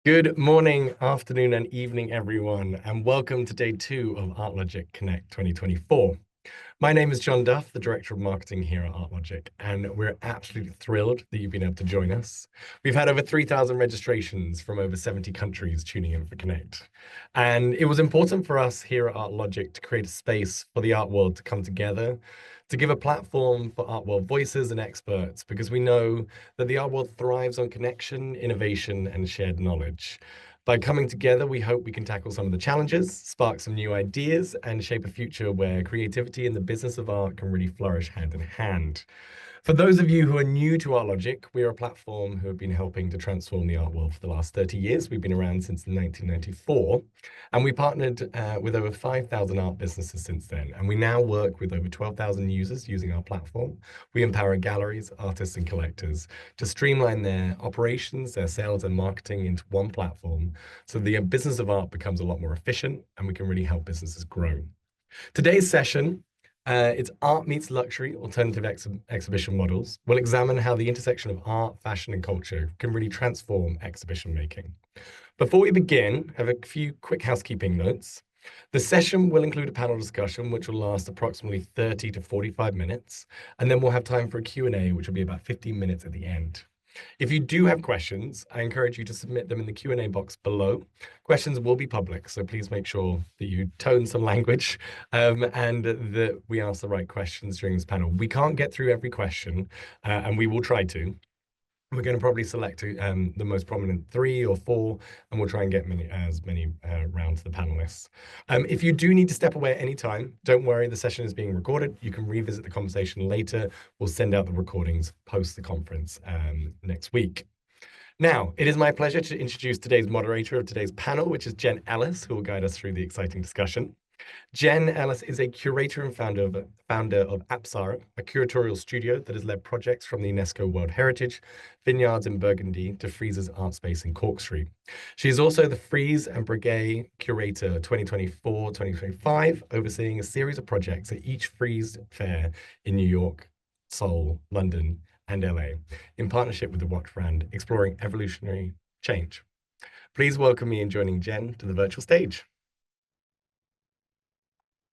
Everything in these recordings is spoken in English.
Good morning, afternoon, and evening, everyone, and welcome to day 2 of Artlogic Connect 2024. My name is John Duff, the Director of Marketing here at Artlogic, and we're absolutely thrilled that you've been able to join us. We've had over 3,000 registrations from over 70 countries tuning in for Connect. And it was important for us here at Artlogic to create a space for the art world to come together, to give a platform for art world voices and experts, because we know that the art world thrives on connection, innovation, and shared knowledge. By coming together, we hope we can tackle some of the challenges, spark some new ideas, and shape a future where creativity and the business of art can really flourish hand in hand. For those of you who are new to Artlogic, we are a platform who have been helping to transform the art world for the last 30 years. We've been around since 1994, and we partnered with over 5,000 art businesses since then. And we now work with over 12,000 users using our platform. We empower galleries, artists, and collectors to streamline their operations, their sales, and marketing into one platform, so the business of art becomes a lot more efficient, and we can really help businesses grow. Today's session, it's Art Meets Luxury, Alternative Exhibition Models. We'll examine how the intersection of art, fashion, and culture can really transform exhibition making. Before we begin, I have a few quick housekeeping notes. The session will include a panel discussion, which will last approximately 30 to 45 minutes, and then we'll have time for a Q&A, which will be about 15 minutes at the end. If you do have questions, I encourage you to submit them in the Q&A box below. Questions will be public, so please make sure that you tone some language and that we ask the right questions during this panel. We can't get through every question, and we will try to. We're going to probably select the most prominent 3 or 4, and we'll try and get as many round to the panelists. If you do need to step away at any time, don't worry, the session is being recorded. You can revisit the conversation later. We'll send out the recordings post the conference next week. Now, it is my pleasure to introduce today's moderator of today's panel, which is Jenn Ellis, who will guide us through the exciting discussion. Jenn Ellis is a curator and founder of APSARA, a curatorial studio that has led projects from the UNESCO World Heritage, Vineyards in Burgundy to Frieze's Art Space in Cork Street. She is also the Frieze and Breguet Curator 2024-2025, overseeing a series of projects at each Frieze Fair in New York, Seoul, London, and LA, in partnership with the watch brand, exploring evolutionary change. Please welcome me in joining Jenn to the virtual stage.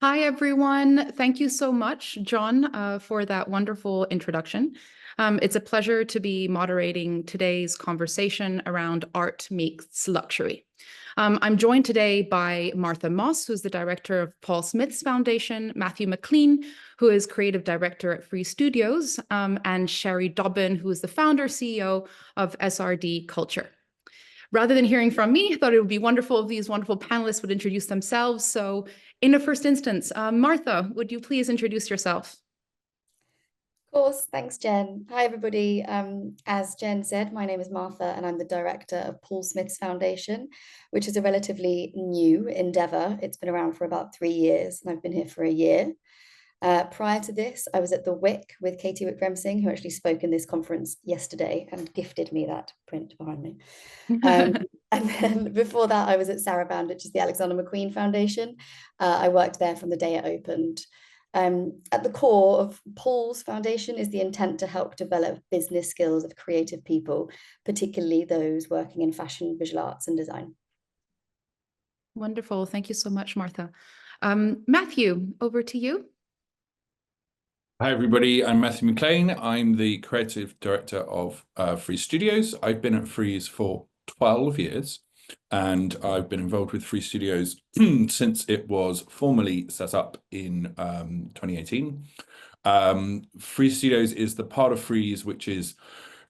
Hi, everyone. Thank you so much, John, for that wonderful introduction. It's a pleasure to be moderating today's conversation around art meets luxury. I'm joined today by Martha Mosse, who's the director of Paul Smith's Foundation, Matthew McLean, who is creative director at Frieze Studios, and Sherry Dobin, who is the founder CEO of SRD Culture. Rather than hearing from me, I thought it would be wonderful if these wonderful panelists would introduce themselves. So in the first instance, Martha, would you please introduce yourself? Of course, thanks, Jen. Hi, everybody. As Jen said, my name is Martha, and I'm the director of Paul Smith's Foundation, which is a relatively new endeavor. It's been around for about 3 years, and I've been here for a year. Prior to this, I was at the WIC with Katie Wick-Bremsing, who actually spoke in this conference yesterday and gifted me that print behind me. And then before that, I was at Saraband, which is the Alexander McQueen Foundation. I worked there from the day it opened. At the core of Paul's Foundation is the intent to help develop business skills of creative people, particularly those working in fashion, visual arts, and design. Wonderful. Thank you so much, Martha. Matthew, over to you. Hi, everybody. I'm Matthew McLean. I'm the creative director of Frieze Studios. I've been at Frieze for 12 years, and I've been involved with Frieze Studios since it was formally set up in 2018. Frieze Studios is the part of Frieze which is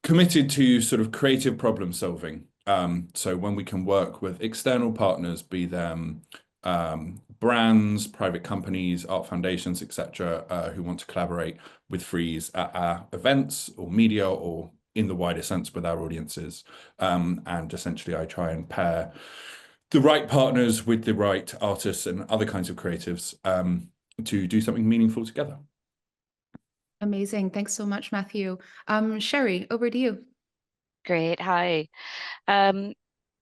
committed to sort of creative problem solving. So when we can work with external partners, be them brands, private companies, art foundations, etc., who want to collaborate with Frieze at our events or media or in the wider sense with our audiences. And essentially I try and pair the right partners with the right artists and other kinds of creatives to do something meaningful together. Amazing. Thanks so much, Matthew. Sherry, over to you. Great. Hi.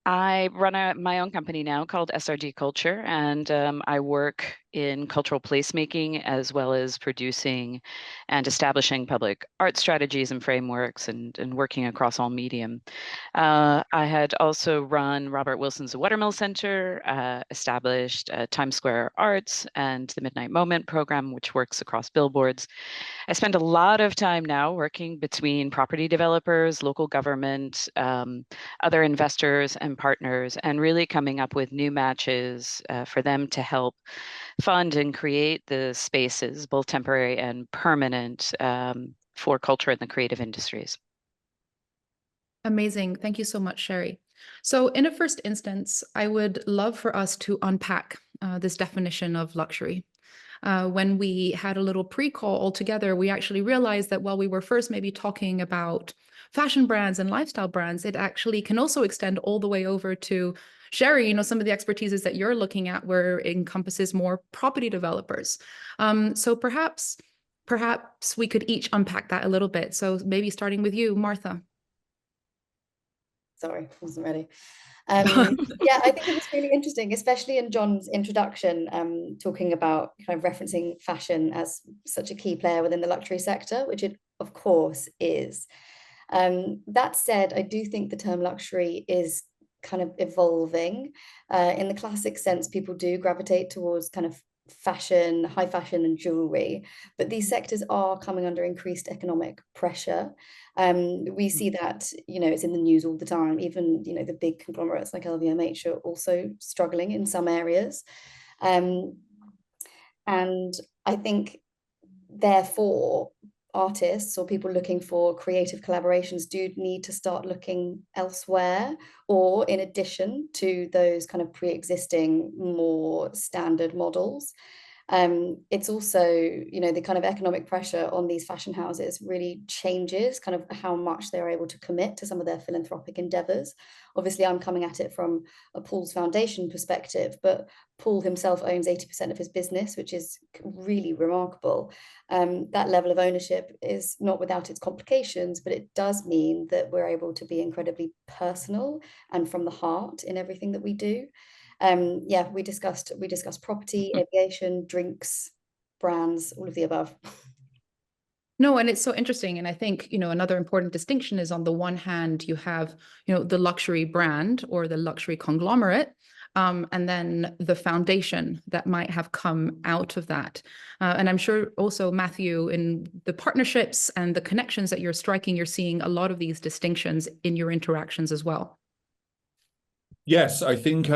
I run my own company now called SRD Culture, and I work in cultural placemaking, as well as producing and establishing public art strategies and frameworks and working across all medium. I had also run Robert Wilson's The Watermill Center, established Times Square Arts and the Midnight Moment program, which works across billboards. I spend a lot of time now working between property developers, local government, other investors and partners, and really coming up with new matches for them to help fund and create the spaces, both temporary and permanent, for culture and the creative industries. Amazing. Thank you so much, Sherry. So in a first instance, I would love for us to unpack this definition of luxury. When we had a little pre-call all together, we actually realized that while we were first maybe talking about fashion brands and lifestyle brands, it actually can also extend all the way over to Sherry, you know, some of the expertises that you're looking at where it encompasses more property developers. So perhaps we could each unpack that a little bit. So maybe starting with you, Martha. Sorry, I wasn't ready. Yeah, I think it was really interesting, especially in John's introduction, talking about kind of referencing fashion as such a key player within the luxury sector, which it of course is. That said, I do think the term luxury is kind of evolving. In the classic sense, people do gravitate towards kind of fashion, high fashion and jewelry, but these sectors are coming under increased economic pressure. We see that, you know, it's in the news all the time. Even, you know, the big conglomerates like LVMH are also struggling in some areas. And I think, therefore, artists or people looking for creative collaborations do need to start looking elsewhere, or in addition to those kind of pre-existing more standard models. It's also, you know, the kind of economic pressure on these fashion houses really changes kind of how much they're able to commit to some of their philanthropic endeavors. Obviously, I'm coming at it from a Paul's Foundation perspective, but Paul himself owns 80% of his business, which is really remarkable. That level of ownership is not without its complications, but it does mean that we're able to be incredibly personal and from the heart in everything that we do. Yeah, we discussed property, aviation, drinks, brands, all of the above. No, and it's so interesting. And I think, you know, another important distinction is on the one hand, you have, you know, the luxury brand or the luxury conglomerate, and then the foundation that might have come out of that. And I'm sure also, Matthew, in the partnerships and the connections that you're striking, you're seeing a lot of these distinctions in your interactions as well. Yes, I think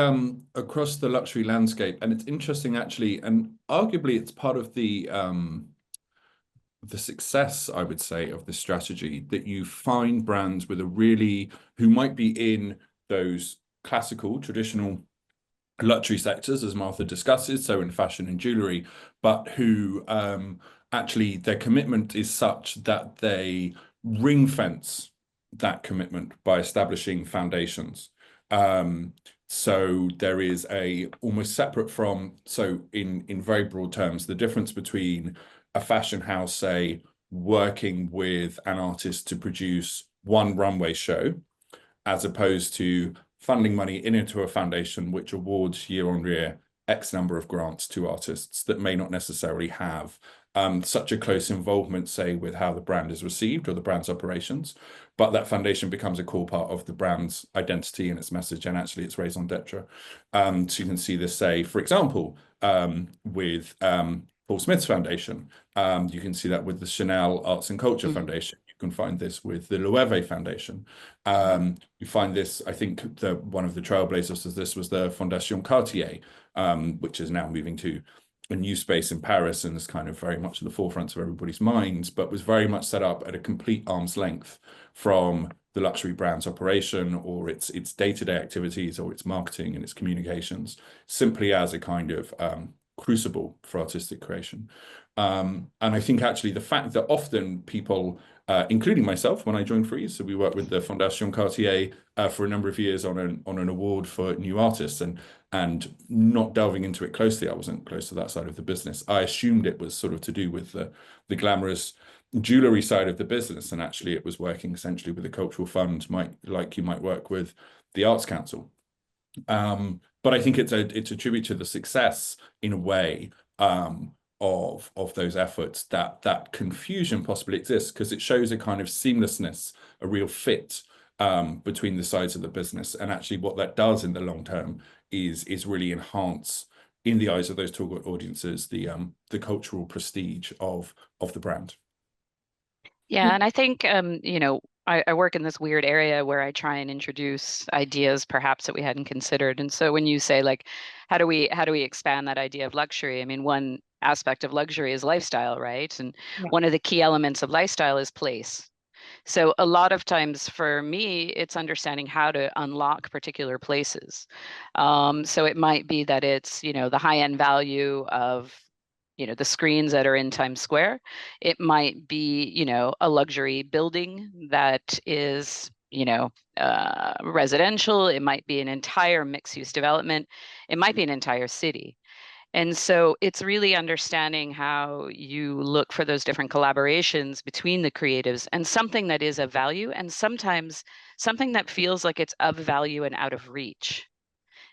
across the luxury landscape, and it's interesting actually, and arguably it's part of the success, I would say, of this strategy, that you find brands with who might be in those classical, traditional luxury sectors, as Martha discusses, so in fashion and jewelry, but who actually their commitment is such that they ring fence that commitment by establishing foundations. So there is almost separate from, so in very broad terms, the difference between a fashion house, say, working with an artist to produce one runway show, as opposed to funding money into a foundation which awards year on year X number of grants to artists that may not necessarily have such a close involvement, say, with how the brand is received or the brand's operations, but that foundation becomes a core part of the brand's identity and its message, and actually its raison d'etre. So you can see this, say, for example, with Paul Smith's foundation. You can see that with the Chanel Arts and Culture Foundation. You can find this with the Loewe Foundation. You find this, I think, one of the trailblazers of this was the Fondation Cartier, which is now moving to a new space in Paris and is kind of very much at the forefront of everybody's minds, but was very much set up at a complete arm's length from the luxury brand's operation or its day-to-day activities or its marketing and its communications, simply as a kind of crucible for artistic creation. And I think actually the fact that often people, including myself when I joined Frieze, so we worked with the Fondation Cartier for a number of years on an award for new artists, and not delving into it closely, I wasn't close to that side of the business. I assumed it was sort of to do with the glamorous jewelry side of the business, and actually it was working essentially with a cultural fund, like you might work with the Arts Council. But I think it's a tribute to the success, in a way, of those efforts, that confusion possibly exists, because it shows a kind of seamlessness, a real fit between the sides of the business. And actually what that does in the long term is really enhance, in the eyes of those target audiences, the cultural prestige of the brand. Yeah, and I think you know, I work in this weird area where I try and introduce ideas perhaps that we hadn't considered. And so when you say like, how do we expand that idea of luxury? I mean, one aspect of luxury is lifestyle, right? And one of the key elements of lifestyle is place. So a lot of times for me, it's understanding how to unlock particular places. So it might be that it's, you know, the high-end value of, you know, the screens that are in Times Square. It might be, you know, a luxury building that is, you know, residential. It might be an entire mixed-use development. It might be an entire city. And so it's really understanding how you look for those different collaborations between the creatives and something that is of value, and sometimes something that feels like it's of value and out of reach.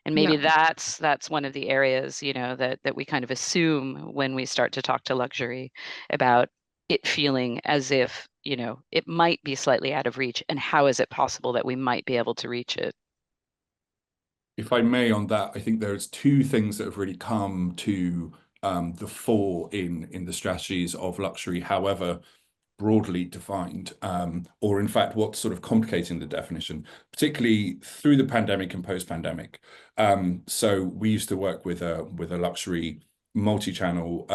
And maybe that's one of the areas, you know, that we kind of assume when we start to talk to luxury about it feeling as if, you know, it might be slightly out of reach, and how is it possible that we might be able to reach it? If I may, on that, I think there's two things that have really come to the fore in the strategies of luxury, however broadly defined, or in fact what's sort of complicating the definition, particularly through the pandemic and post-pandemic. So we used to work with a luxury multi-channel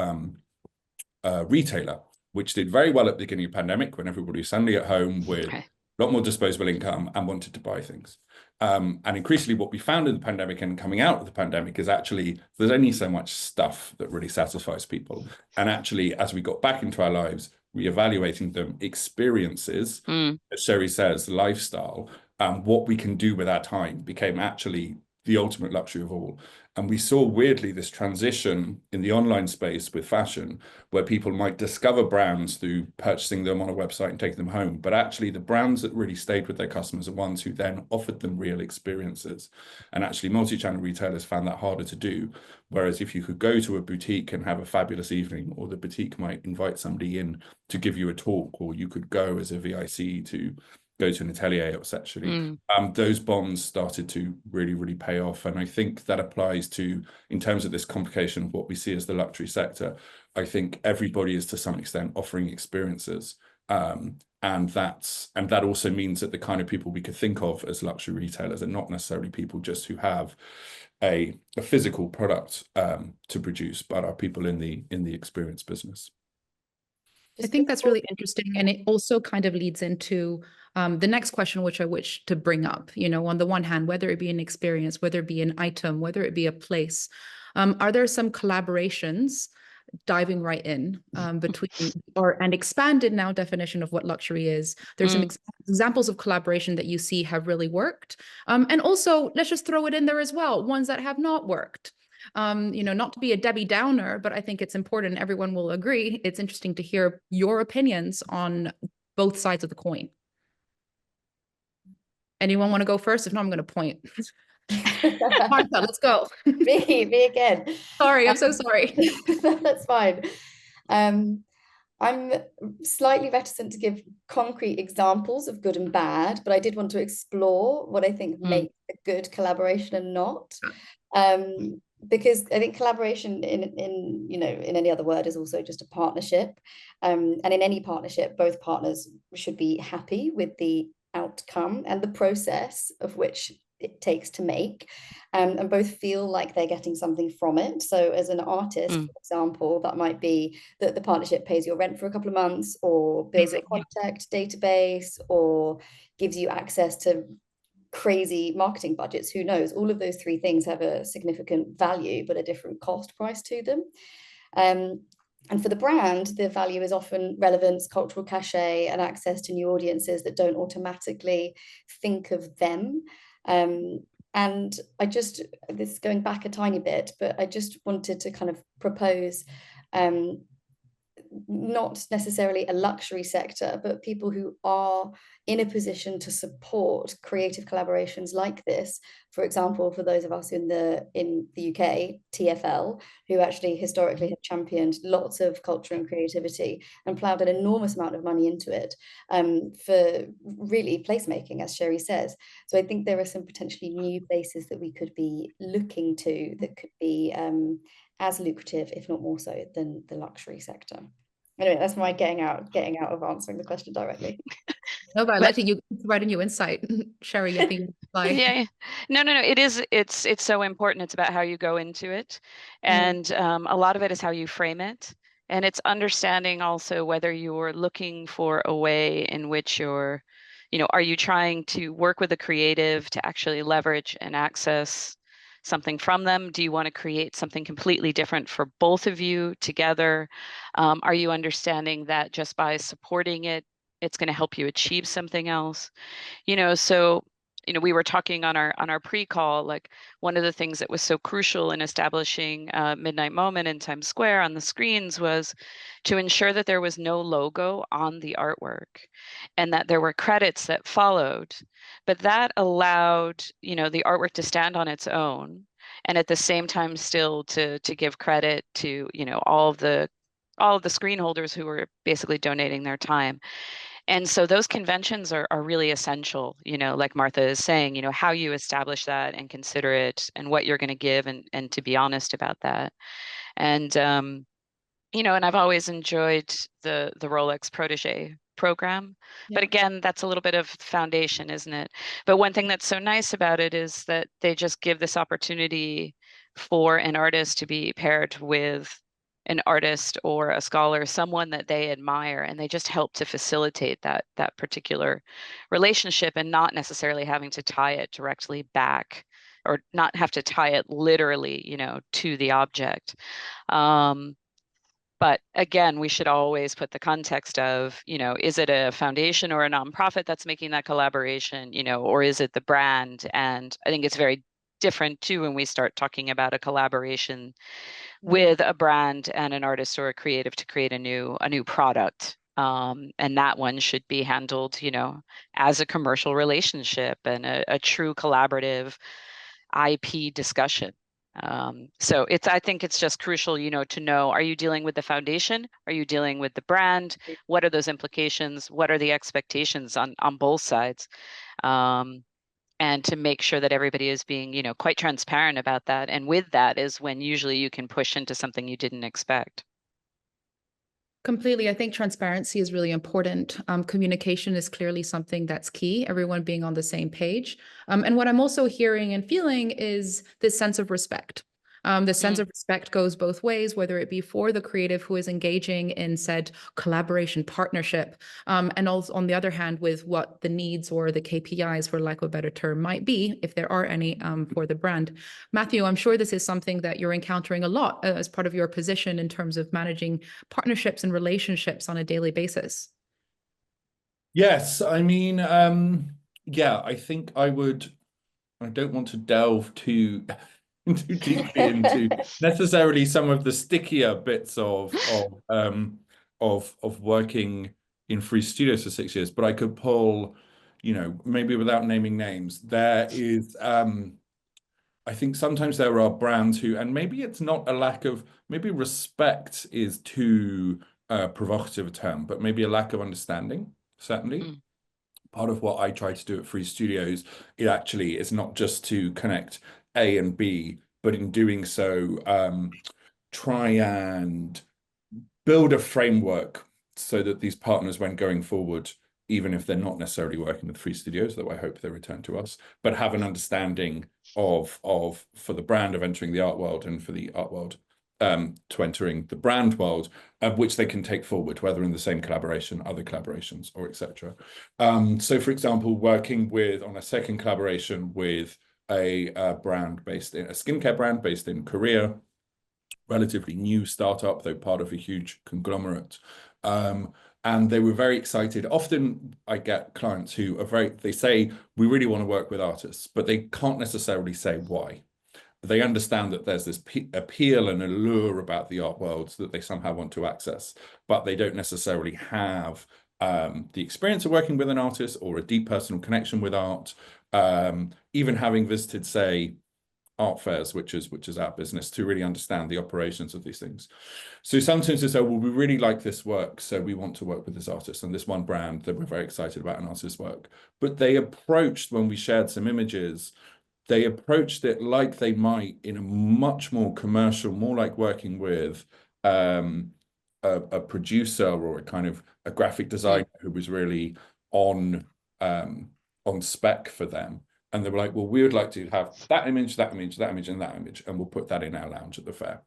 retailer, which did very well at the beginning of the pandemic, when everybody was suddenly at home with a lot more disposable income and wanted to buy things. And increasingly what we found in the pandemic and coming out of the pandemic is actually there's only so much stuff that really satisfies people. And actually, as we got back into our lives, reevaluating them, experiences, as Sherry says, lifestyle, what we can do with our time became actually the ultimate luxury of all. And we saw weirdly this transition in the online space with fashion, where people might discover brands through purchasing them on a website and taking them home. But actually the brands that really stayed with their customers are ones who then offered them real experiences. And actually multi-channel retailers found that harder to do. Whereas if you could go to a boutique and have a fabulous evening, or the boutique might invite somebody in to give you a talk, or you could go as a VIC to go to an atelier, essentially, those bonds started to really pay off. And I think that applies to, in terms of this complication of what we see as the luxury sector, I think everybody is to some extent offering experiences. And that also means that the kind of people we could think of as luxury retailers are not necessarily people just who have a physical product to produce, but are people in the experience business. I think that's really interesting. And it also kind of leads into the next question, which I wish to bring up, you know, on the one hand, whether it be an experience, whether it be an item, whether it be a place, are there some collaborations diving right in between or an expanded now definition of what luxury is? There's some examples of collaboration that you see have really worked. And also, let's just throw it in there as well, ones that have not worked. You know, not to be a Debbie Downer, but I think it's important, everyone will agree. It's interesting to hear your opinions on both sides of the coin. Anyone want to go first? If not, I'm going to point. Martha, let's go. Me again. Sorry, I'm so sorry. That's fine. I'm slightly reticent to give concrete examples of good and bad, but I did want to explore what I think makes a good collaboration and not. Because I think collaboration in you know, in any other word is also just a partnership. And in any partnership, both partners should be happy with the outcome and the process of which it takes to make, and both feel like they're getting something from it. So as an artist, for example, that might be that the partnership pays your rent for a couple of months, or builds a contact database, or gives you access to crazy marketing budgets. Who knows? All of those three things have a significant value, but a different cost price to them. And for the brand, the value is often relevance, cultural cachet, and access to new audiences that don't automatically think of them. And I just, this is going back a tiny bit, but I just wanted to kind of propose not necessarily a luxury sector, but people who are in a position to support creative collaborations like this. For example, for those of us in the UK, TFL, who actually historically have championed lots of culture and creativity and ploughed an enormous amount of money into it, for really placemaking, as Sherry says. So I think there are some potentially new places that we could be looking to that could be as lucrative, if not more so, than the luxury sector. Anyway, that's my getting out of answering the question directly. No, but I like that you provide a new insight. Sherry, I think yeah. No. It's so important. It's about how you go into it. And a lot of it is how you frame it. And it's understanding also whether you're looking for a way in which you're, are you trying to work with a creative to actually leverage and access something from them? Do you want to create something completely different for both of you together? Are you understanding that just by supporting it, it's going to help you achieve something else? So we were talking on our pre-call, like one of the things that was so crucial in establishing Midnight Moment in Times Square on the screens was to ensure that there was no logo on the artwork and that there were credits that followed. But that allowed, the artwork to stand on its own, and at the same time still to give credit to, all of the screen holders who were basically donating their time. And so those conventions are really essential, like Martha is saying, how you establish that and consider it and what you're going to give, and to be honest about that. And, and I've always enjoyed the Rolex Protégé program. But again, that's a little bit of foundation, isn't it? But one thing that's so nice about it is that they just give this opportunity for an artist to be paired with an artist or a scholar, someone that they admire, and they just help to facilitate that particular relationship, and not necessarily having to tie it directly back, or not have to tie it literally, to the object. But again, we should always put the context of, is it a foundation or a nonprofit that's making that collaboration, or is it the brand? And I think it's very different too when we start talking about a collaboration with a brand and an artist or a creative to create a new product. And that one should be handled, as a commercial relationship and a true collaborative IP discussion. So I think it's just crucial, to know, are you dealing with the foundation? Are you dealing with the brand? What are those implications? What are the expectations on both sides? And to make sure that everybody is being, quite transparent about that. And with that is when usually you can push into something you didn't expect. Completely. I think transparency is really important. Communication is clearly something that's key, everyone being on the same page. And what I'm also hearing and feeling is this sense of respect. The sense of respect goes both ways, whether it be for the creative who is engaging in said collaboration partnership, and also on the other hand, with what the needs or the KPIs, for lack of a better term, might be, if there are any, for the brand. Matthew, I'm sure this is something that you're encountering a lot as part of your position in terms of managing partnerships and relationships on a daily basis. Yes, I mean, yeah, I think I don't want to delve too deeply into necessarily some of the stickier bits of working in Frieze Studios for 6 years, but I could pull, maybe without naming names, there is I think sometimes there are brands who, and maybe it's not a lack of, maybe respect is too provocative a term, but maybe a lack of understanding, certainly. Part of what I try to do at Frieze Studios, it actually is not just to connect A and B, but in doing so, try and build a framework so that these partners, when going forward, even if they're not necessarily working with Frieze Studios, though I hope they return to us, but have an understanding of for the brand of entering the art world, and for the art world to entering the brand world, which they can take forward, whether in the same collaboration, other collaborations, or etc. So, for example, working on a second collaboration with a brand based in a skincare brand based in Korea, relatively new startup, though part of a huge conglomerate. And they were very excited. Often I get clients who are they say, we really want to work with artists, but they can't necessarily say why. They understand that there's this appeal and allure about the art world that they somehow want to access, but they don't necessarily have the experience of working with an artist or a deep personal connection with art, even having visited, say, art fairs, which is our business, to really understand the operations of these things. So sometimes they say, well, we really like this work, so we want to work with this artist and this one brand that we're very excited about an artist's work. But they approached, when we shared some images, they approached it like they might in a much more commercial, more like working with a producer or a kind of a graphic designer who was really on spec for them. And they were like, well, we would like to have that image, that image, that image, and that image, and we'll put that in our lounge at the fair.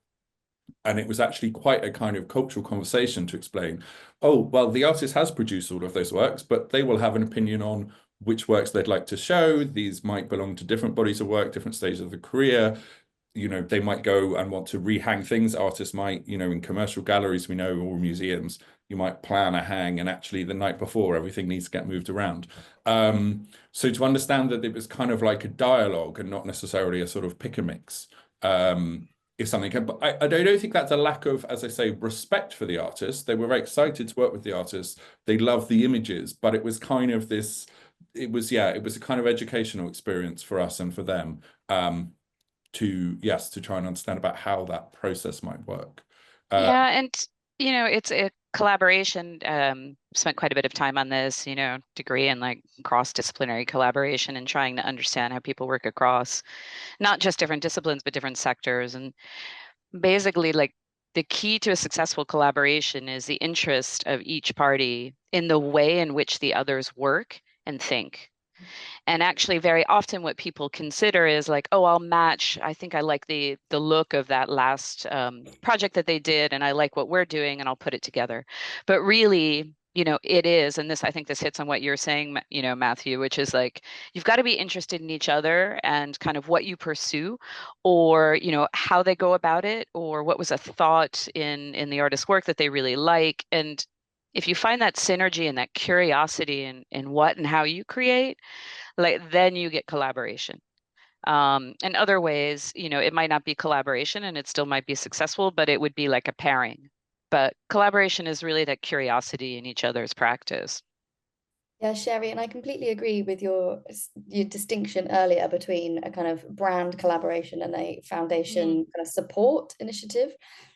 And it was actually quite a kind of cultural conversation to explain, oh, well, the artist has produced all of those works, but they will have an opinion on which works they'd like to show. These might belong to different bodies of work, different stages of the career. You know, they might go and want to rehang things. Artists might, you know, in commercial galleries, we know, or museums, you might plan a hang, and actually the night before everything needs to get moved around. So to understand that it was kind of like a dialogue and not necessarily a sort of pick and mix is something. But I don't think that's a lack of, as I say, respect for the artist. They were very excited to work with the artist. They loved the images, but it was kind of this, it was a kind of educational experience for us and for them. To try and understand about how that process might work. Yeah, and you know, it's a collaboration. Spent quite a bit of time on this, you know, degree in like cross-disciplinary collaboration and trying to understand how people work across not just different disciplines, but different sectors. And basically, like, the key to a successful collaboration is the interest of each party in the way in which the others work and think. And actually, very often what people consider is like, oh, I'll match. I think I like the look of that last project that they did, and I like what we're doing, and I'll put it together. But really, you know, it is, and this, I think this hits on what you're saying, you know, Matthew, which is like, you've got to be interested in each other and kind of what you pursue, or, you know, how they go about it, or what was a thought in the artist's work that they really like. And if you find that synergy and that curiosity in what and how you create, like, then you get collaboration. In other ways, you know, it might not be collaboration and it still might be successful, but it would be like a pairing. But collaboration is really that curiosity in each other's practice. Yeah, Sherry, and I completely agree with your distinction earlier between a kind of brand collaboration and a foundation kind of support initiative.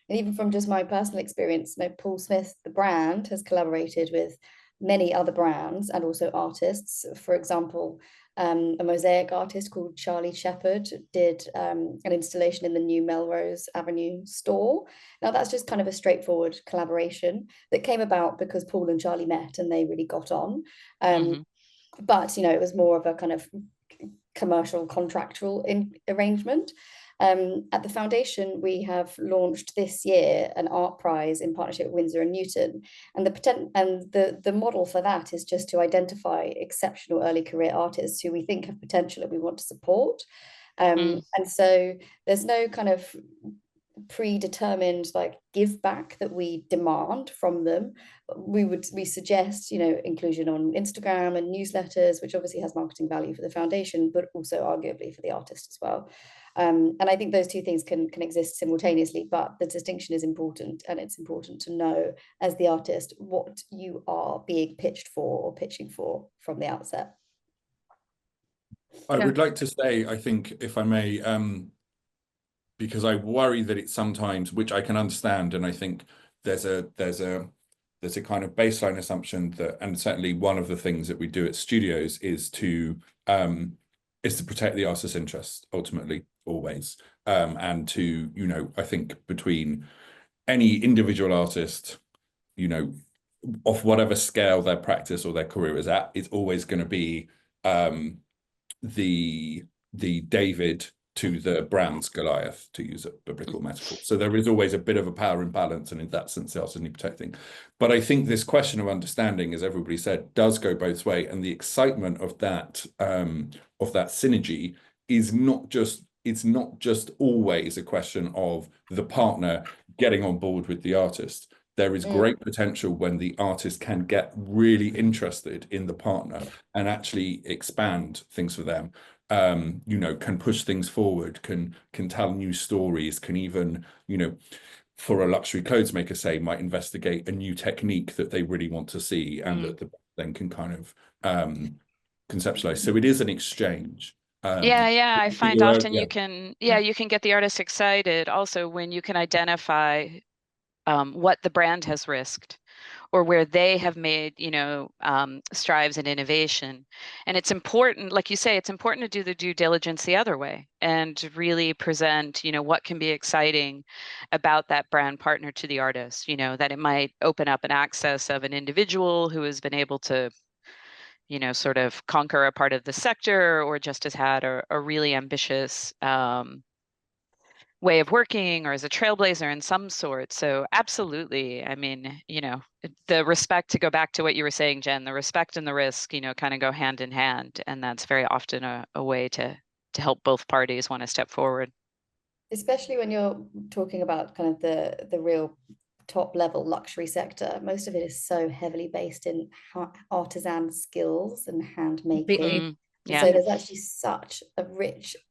And even from just my personal experience, you know, Paul Smith, the brand, has collaborated with many other brands and also artists. For example, a mosaic artist called Charlie Shepherd did an installation in the new Melrose Avenue store. Now, that's just kind of a straightforward collaboration that came about because Paul and Charlie met and they really got on. But, you know, it was more of a kind of commercial contractual arrangement. At the foundation, we have launched this year an art prize in partnership with Winsor & Newton, and the model for that is just to identify exceptional early career artists who we think have potential and we want to support. And so there's no kind of predetermined like give back that we demand from them. We suggest, you know, inclusion on Instagram and newsletters, which obviously has marketing value for the foundation, but also arguably for the artist as well. And I think those two things can exist simultaneously, but the distinction is important, and it's important to know as the artist what you are being pitched for or pitching for from the outset. I would like to say, I think, if I may, because I worry that it's sometimes, which I can understand, and I think there's a kind of baseline assumption that, and certainly one of the things that we do at studios is to protect the artist's interests ultimately, always, and to, you know, I think between any individual artist, you know, of whatever scale their practice or their career is at, it's always going to be the David to the brand's Goliath, to use a biblical metaphor. So there is always a bit of a power imbalance, and in that sense, the artist needs protecting. But I think this question of understanding, as everybody said, does go both ways, and the excitement of that synergy is not just, it's not just always a question of the partner getting on board with the artist. There is great potential when the artist can get really interested in the partner and actually expand things for them. You know, can push things forward, can tell new stories, can even, you know, for a luxury clothes maker, say, might investigate a new technique that they really want to see, and that the then can kind of conceptualize. So it is an exchange. Yeah. I find often you can get the artist excited also when you can identify what the brand has risked, or where they have made, strives in innovation. And it's important, like you say, it's important to do the due diligence the other way and really present, what can be exciting about that brand partner to the artist, that it might open up an access of an individual who has been able to, sort of conquer a part of the sector, or just has had a really ambitious way of working, or as a trailblazer in some sort. So absolutely. I mean, the respect, to go back to what you were saying, Jen, the respect and the risk, kind of go hand in hand. And that's very often a way to help both parties want to step forward. Especially when you're talking about kind of the real top level luxury sector, most of it is so heavily based in artisan skills and hand making. Yeah. So there's actually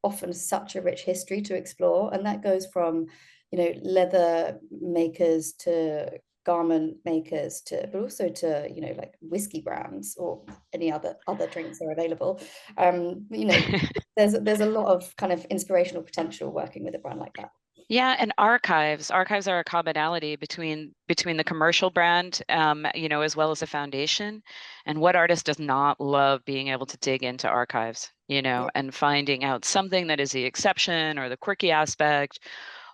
often such a rich history to explore. And that goes from, leather makers to garment makers but also to, like whiskey brands or any other drinks are available. There's a lot of kind of inspirational potential working with a brand like that. Yeah, and archives are a commonality between the commercial brand, as well as a foundation. And what artist does not love being able to dig into archives, and finding out something that is the exception, or the quirky aspect,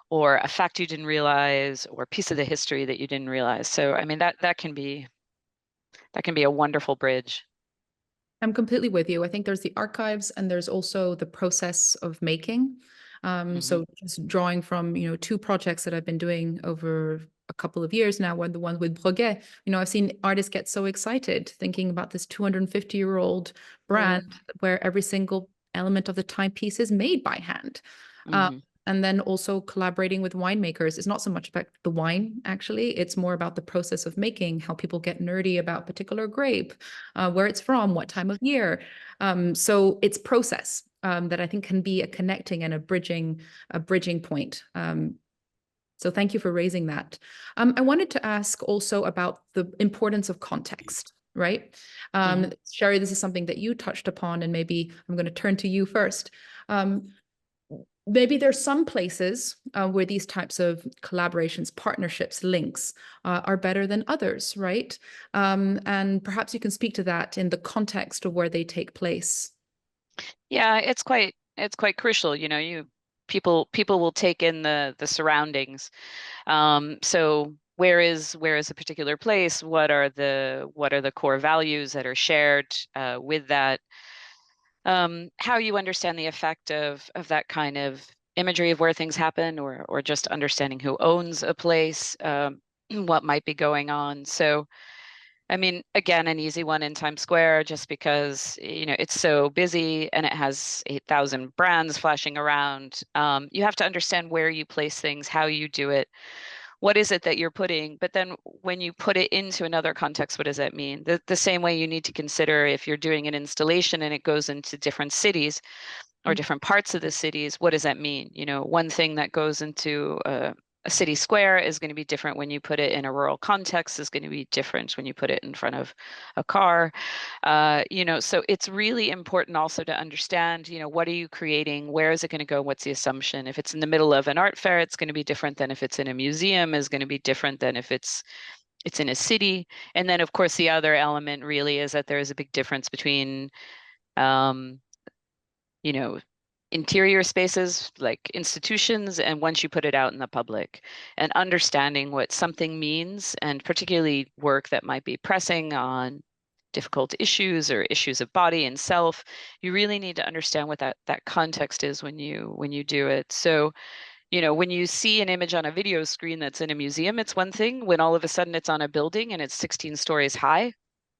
or a fact you didn't realize, or a piece of the history that you didn't realize. So, I mean, that can be a wonderful bridge. I'm completely with you. I think there's the archives, and there's also the process of making. So just drawing from, two projects that I've been doing over a couple of years now, the one with Breguet, I've seen artists get so excited thinking about this 250-year-old brand where every single element of the timepiece is made by hand. And then also collaborating with winemakers. It's not so much about the wine, actually. It's more about the process of making, how people get nerdy about particular grape, where it's from, what time of year. So it's process that I think can be a connecting and a bridging point. So thank you for raising that. I wanted to ask also about the importance of context, right? Sherry, this is something that you touched upon, and maybe I'm going to turn to you first. Maybe there's some places where these types of collaborations, partnerships, links are better than others, right? And perhaps you can speak to that in the context of where they take place. Yeah, it's quite crucial. People will take in the surroundings. So where is a particular place? What are the core values that are shared with that? How you understand the effect of that kind of imagery of where things happen, or just understanding who owns a place, what might be going on. So, I mean, again, an easy one in Times Square, just because, it's so busy and it has 8,000 brands flashing around. You have to understand where you place things, how you do it. What is it that you're putting? But then when you put it into another context, what does that mean? The same way you need to consider if you're doing an installation and it goes into different cities or different parts of the cities, what does that mean? One thing that goes into a city square is going to be different when you put it in a rural context, is going to be different when you put it in front of a car. So it's really important also to understand, what are you creating? Where is it going to go? What's the assumption? If it's in the middle of an art fair, it's going to be different than if it's in a museum, is going to be different than if it's in a city. And then, of course, the other element really is that there is a big difference between, interior spaces like institutions, and once you put it out in the public, and understanding what something means, and particularly work that might be pressing on difficult issues or issues of body and self, you really need to understand what that context is when you do it. So, when you see an image on a video screen that's in a museum, it's one thing. When all of a sudden it's on a building and it's 16 stories high,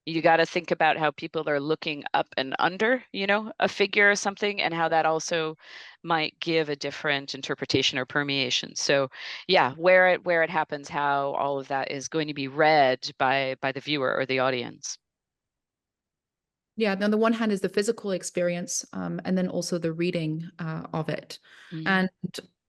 you got to think about how people are looking up and under, a figure or something, and how that also might give a different interpretation or permeation. So yeah, where it happens, how all of that is going to be read by the viewer or the audience. Yeah, on the one hand is the physical experience, and then also the reading of it. And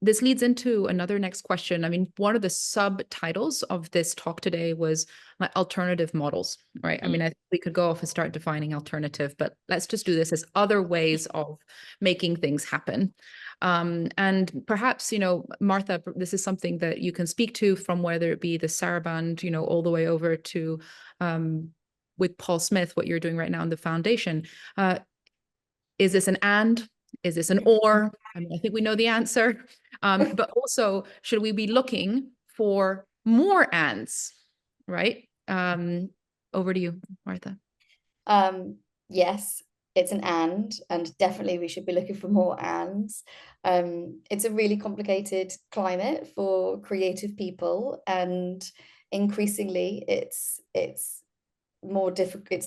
this leads into another next question. I mean, one of the subtitles of this talk today was like alternative models, right? I mean, we could go off and start defining alternative, but let's just do this as other ways of making things happen. And perhaps, Martha, this is something that you can speak to, from whether it be the Saraband, all the way over to with Paul Smith, what you're doing right now in the foundation. Is this an and? Is this an or? I mean, I think we know the answer. But also, should we be looking for more ands, right? Over to you, Martha. Yes, it's an and definitely we should be looking for more ands. It's a really complicated climate for creative people, and increasingly it's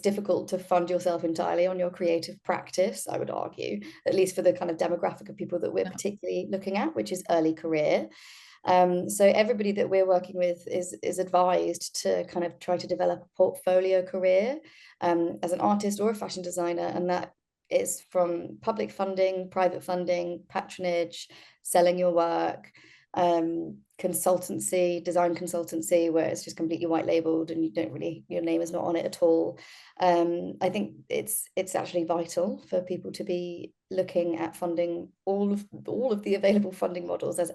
difficult to fund yourself entirely on your creative practice, I would argue, at least for the kind of demographic of people that we're particularly looking at, which is early career. So everybody that we're working with is advised to kind of try to develop a portfolio career as an artist or a fashion designer, and that is from public funding, private funding, patronage, selling your work, consultancy, design consultancy, where it's just completely white labeled and your name is not on it at all. I think it's actually vital for people to be looking at funding all of the available funding models as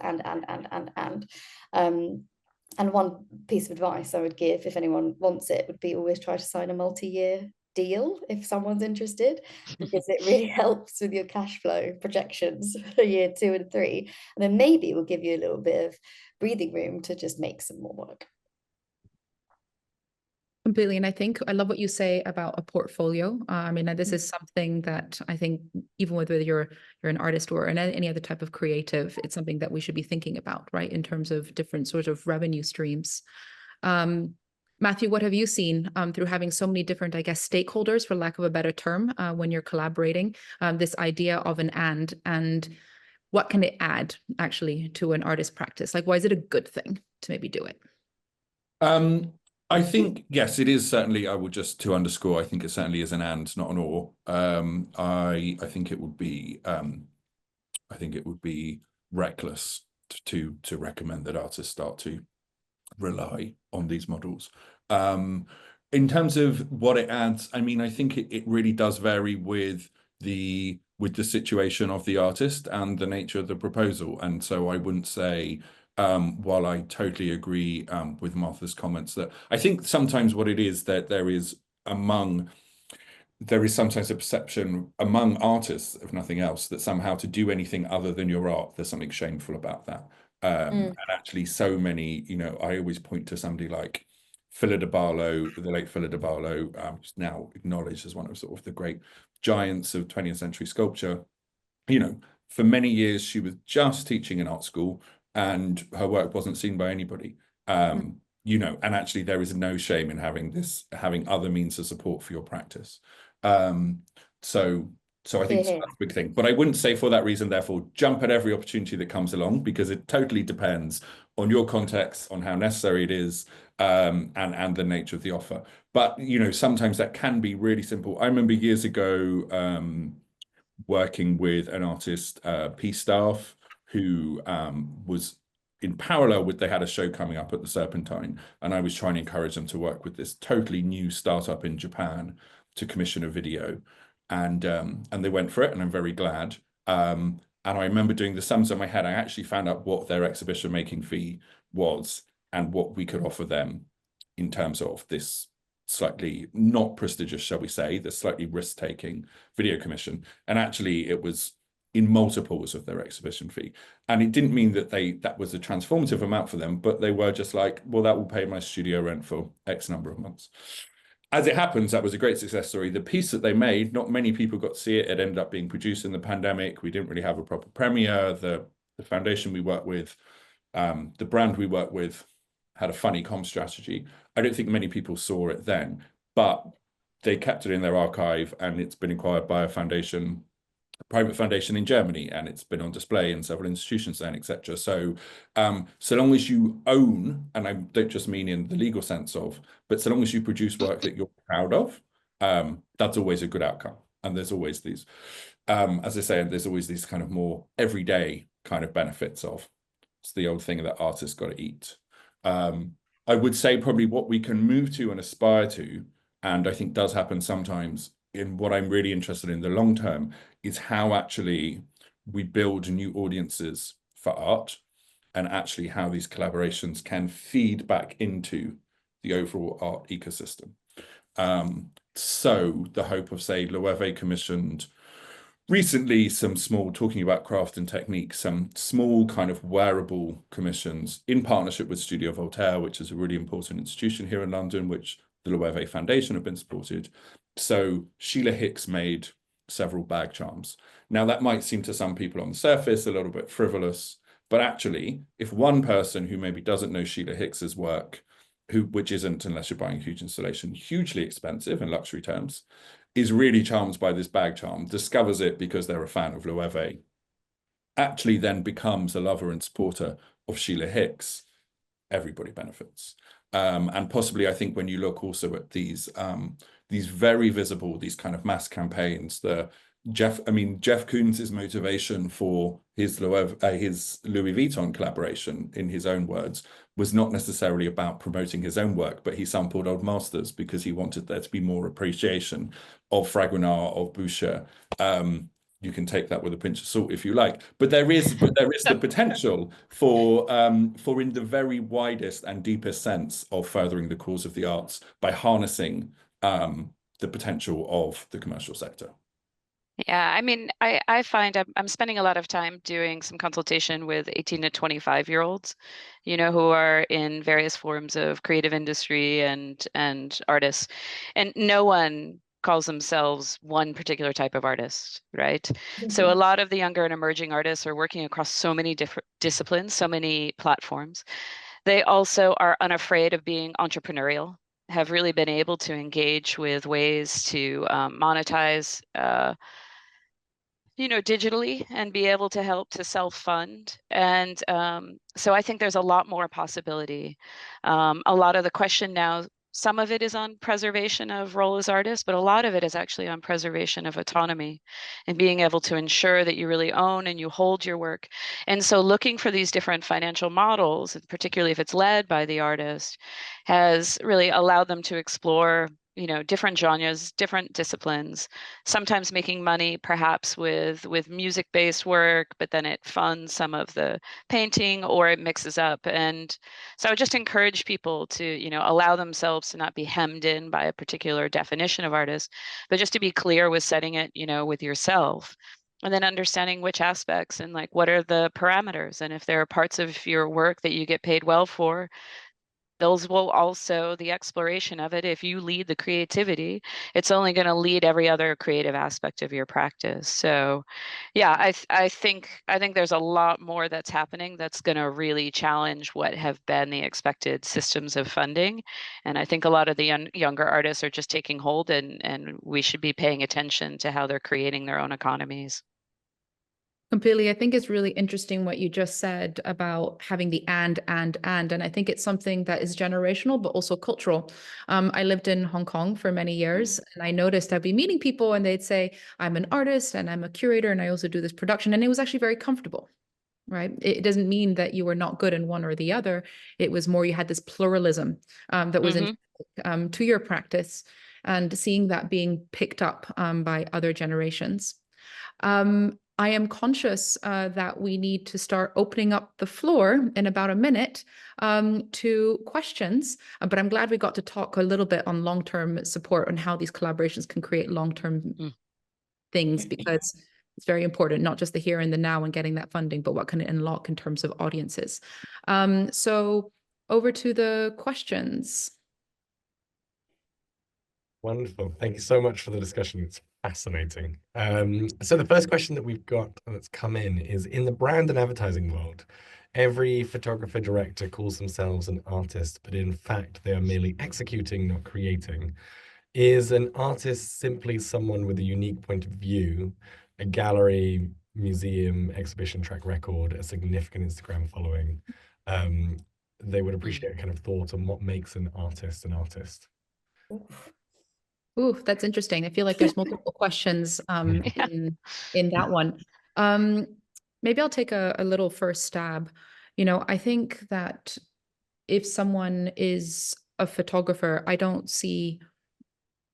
and one piece of advice I would give, if anyone wants it, would be always try to sign a multi-year deal if someone's interested, because it really helps with your cash flow projections for year 2 and 3, and then maybe it will give you a little bit of breathing room to just make some more work. Completely. And I think I love what you say about a portfolio. I mean, this is something that I think, even whether you're an artist or any other type of creative, it's something that we should be thinking about, right, in terms of different sort of revenue streams. Matthew, what have you seen through having so many different, I guess, stakeholders, for lack of a better term, when you're collaborating, this idea of an and what can it add actually to an artist practice? Like, why is it a good thing to maybe do it? I think, yes, it is certainly, I would just to underscore, I think it certainly is an and, not an or. I think it would be reckless to recommend that artists start to rely on these models. In terms of what it adds, I mean, I think it really does vary with the situation of the artist and the nature of the proposal. And so I wouldn't say, while I totally agree with Martha's comments, that I think sometimes what it is that there is sometimes a perception among artists, if nothing else, that somehow to do anything other than your art, there's something shameful about that. And actually so many, I always point to somebody like Philida Barlow, the late Philida Barlow, who's now acknowledged as one of sort of the great giants of 20th century sculpture. For many years, she was just teaching in art school and her work wasn't seen by anybody. And actually there is no shame in having other means of support for your practice. So I think that's a big thing, but I wouldn't say for that reason, therefore, jump at every opportunity that comes along, because it totally depends on your context, on how necessary it is, and the nature of the offer. But, sometimes that can be really simple. I remember years ago working with an artist, P-Staff, who was in parallel with, they had a show coming up at the Serpentine, and I was trying to encourage them to work with this totally new startup in Japan to commission a video. And they went for it, and I'm very glad. And I remember doing the sums in my head. I actually found out what their exhibition making fee was and what we could offer them in terms of this slightly not prestigious, shall we say, the slightly risk-taking video commission. And actually it was in multiples of their exhibition fee. And it didn't mean that that was a transformative amount for them, but they were just like, well, that will pay my studio rent for X number of months. As it happens, that was a great success story. The piece that they made, not many people got to see it. It ended up being produced in the pandemic. We didn't really have a proper premiere. The foundation we work with, the brand we work with, had a funny comm strategy. I don't think many people saw it then, but they kept it in their archive, and it's been acquired by a foundation, a private foundation in Germany, and it's been on display in several institutions then, etc. So so long as you own, and I don't just mean in the legal sense of, but so long as you produce work that you're proud of, that's always a good outcome. And there's always these, as I say, there's always these kind of more everyday kind of benefits of. It's the old thing that artists got to eat. I would say probably what we can move to and aspire to, and I think does happen sometimes in what I'm really interested in the long term, is how actually we build new audiences for art, and actually how these collaborations can feed back into the overall art ecosystem. So the hope of, say, Loewe commissioned recently some small, talking about craft and technique, some small kind of wearable commissions in partnership with Studio Voltaire, which is a really important institution here in London, which the Loewe Foundation have been supported. So Sheila Hicks made several bag charms. Now that might seem to some people on the surface a little bit frivolous, but actually, if one person who maybe doesn't know Sheila Hicks's work, which isn't, unless you're buying a huge installation, hugely expensive in luxury terms, is really charmed by this bag charm, discovers it because they're a fan of Loewe, actually then becomes a lover and supporter of Sheila Hicks, everybody benefits. And possibly, I think when you look also at these very visible, these kind of mass campaigns, Jeff Koons's motivation for his Louis Vuitton collaboration, in his own words, was not necessarily about promoting his own work, but he sampled old masters because he wanted there to be more appreciation of Fragonard, of Boucher. You can take that with a pinch of salt if you like, but there is the potential for in the very widest and deepest sense of furthering the cause of the arts by harnessing the potential of the commercial sector. Yeah, I mean, I find I'm spending a lot of time doing some consultation with 18 to 25-year-olds, you know, who are in various forms of creative industry and artists, and no one calls themselves one particular type of artist, right? So a lot of the younger and emerging artists are working across so many different disciplines, so many platforms. They also are unafraid of being entrepreneurial, have really been able to engage with ways to monetize digitally and be able to help to self-fund. And so I think there's a lot more possibility. A lot of the question now, some of it is on preservation of role as artists, but a lot of it is actually on preservation of autonomy and being able to ensure that you really own and you hold your work. And so looking for these different financial models, and particularly if it's led by the artist, has really allowed them to explore different genres, different disciplines, sometimes making money perhaps with music-based work, but then it funds some of the painting, or it mixes up. And so I would just encourage people to, allow themselves to not be hemmed in by a particular definition of artist, but just to be clear with setting it, with yourself. And then understanding which aspects and like what are the parameters. And if there are parts of your work that you get paid well for, those will also, the exploration of it, if you lead the creativity, it's only going to lead every other creative aspect of your practice. So yeah, I think there's a lot more that's happening that's going to really challenge what have been the expected systems of funding. And I think a lot of the younger artists are just taking hold, and we should be paying attention to how they're creating their own economies. Completely. I think it's really interesting what you just said about having the and I think it's something that is generational, but also cultural. I lived in Hong Kong for many years, and I noticed I'd be meeting people and they'd say, I'm an artist and I'm a curator and I also do this production. And it was actually very comfortable, right? It doesn't mean that you were not good in one or the other. It was more, you had this pluralism that was to your practice, and seeing that being picked up by other generations. I am conscious that we need to start opening up the floor in about a minute to questions, but I'm glad we got to talk a little bit on long-term support and how these collaborations can create long-term things, because it's very important, not just the here and the now and getting that funding, but what can it unlock in terms of audiences. So over to the questions. Wonderful. Thank you so much for the discussion. It's fascinating. So the first question that we've got that's come in the brand and advertising world, every photographer director calls themselves an artist, but in fact, they are merely executing, not creating. Is an artist simply someone with a unique point of view, a gallery, museum, exhibition track record, a significant Instagram following? They would appreciate a kind of thought on what makes an artist an artist. Ooh, that's interesting. I feel like there's multiple questions in that one. Maybe I'll take a little first stab. I think that if someone is a photographer, I don't see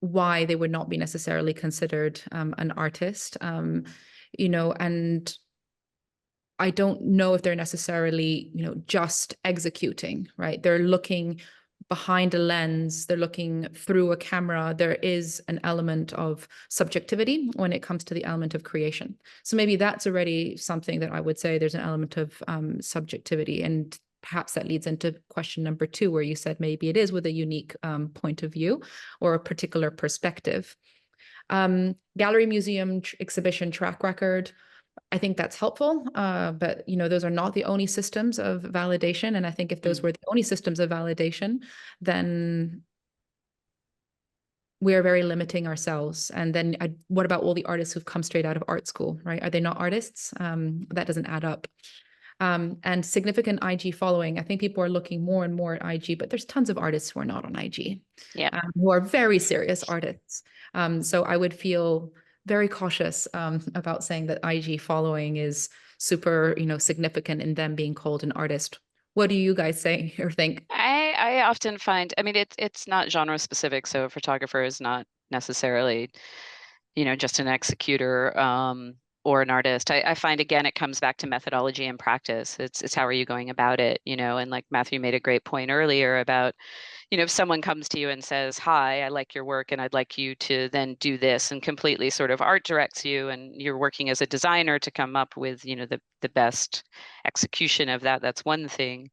why they would not be necessarily considered an artist. And I don't know if they're necessarily, just executing, right? They're looking behind a lens, they're looking through a camera. There is an element of subjectivity when it comes to the element of creation. So maybe that's already something that I would say there's an element of subjectivity. And perhaps that leads into question number 2, where you said maybe it is with a unique point of view or a particular perspective. Gallery, museum, exhibition, track record. I think that's helpful, but those are not the only systems of validation. And I think if those were the only systems of validation, then we are very limiting ourselves. And then what about all the artists who've come straight out of art school, right? Are they not artists? That doesn't add up. And significant IG following. I think people are looking more and more at IG, but there's tons of artists who are not on IG, who are very serious artists. So I would feel very cautious about saying that IG following is super, significant in them being called an artist. What do you guys say or think? I often find, I mean, it's not genre specific. So a photographer is not necessarily, just an executor or an artist. I find, again, it comes back to methodology and practice. It's how are you going about it, and like Matthew made a great point earlier about, if someone comes to you and says, hi, I like your work and I'd like you to then do this, and completely sort of art directs you, and you're working as a designer to come up with, the best execution of that, that's one thing.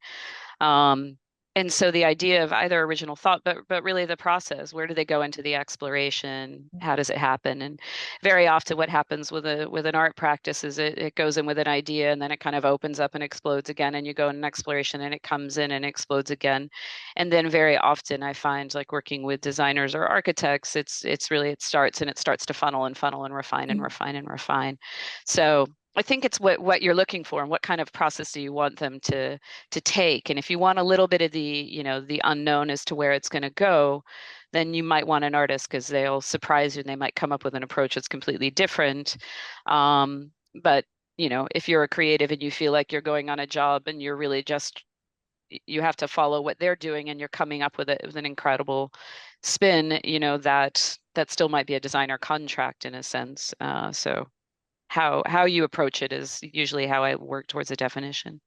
And so the idea of either original thought, but really the process, where do they go into the exploration? How does it happen? And very often what happens with an art practice is it goes in with an idea, and then it kind of opens up and explodes again, and you go in an exploration and it comes in and explodes again. And then very often I find, like working with designers or architects, it starts to funnel and refine and refine and refine. So I think it's what you're looking for and what kind of process do you want them to take. And if you want a little bit of the, the unknown as to where it's going to go, then you might want an artist, because they'll surprise you and they might come up with an approach that's completely different. But, if you're a creative and you feel like you're going on a job and you're really just, you have to follow what they're doing and you're coming up with an incredible spin, that still might be a designer contract in a sense. So how you approach it is usually how I work towards a definition.